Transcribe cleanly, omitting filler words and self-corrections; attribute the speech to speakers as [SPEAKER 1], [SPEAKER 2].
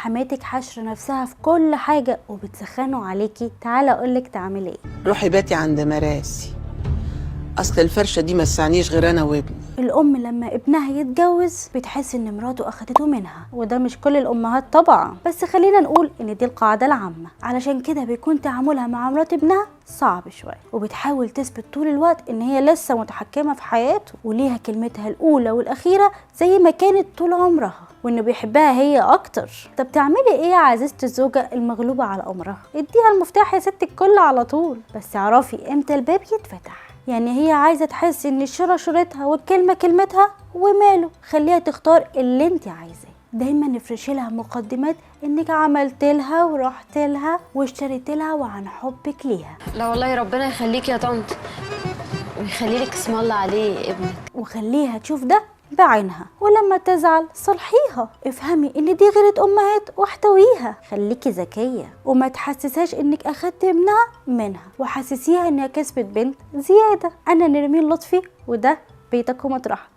[SPEAKER 1] حماتك حشر نفسها في كل حاجة وبتسخنوا عليكي، تعالى اقولك تعملي ايه.
[SPEAKER 2] روحي باتي عند مراسي، اصل الفرشه دي ما تسعنيش غير انا وابني.
[SPEAKER 1] الام لما ابنها يتجوز بتحس ان مراته اخدته منها، وده مش كل الامهات طبعا، بس خلينا نقول ان دي القاعده العامه. علشان كده بيكون تعاملها مع مرات ابنها صعب شويه، وبتحاول تثبت طول الوقت ان هي لسه متحكمه في حياته وليها كلمتها الاولى والاخيره زي ما كانت طول عمرها، وانه بيحبها هي اكتر. طب تعملي ايه يا عزيزه الزوجه المغلوبه على امرها؟ اديها المفتاح يا ست الكل على طول، بس اعرفي امتى الباب يتفتح. يعني هي عايزه تحس ان الشرى شرتها والكلمه كلمتها، وماله، خليها تختار اللي انت عايزاه. دايما افرشي لها مقدمات انك عملت لها ورحت لها واشتريت لها وعن حبك ليها.
[SPEAKER 3] لا والله ربنا يخليك يا طنط ويخلي لك اسم الله عليه ابنك،
[SPEAKER 1] وخليها تشوف ده بعينها، ولما تزعل صلحيها، افهمي ان دي غيرة امهات واحتويها. خليكي ذكية وما تحسسهاش انك اخدت ابنها منها، وحسسيها انها كسبت بنت زيادة. انا نرمين لطفي، وده بيتك ومطرحك.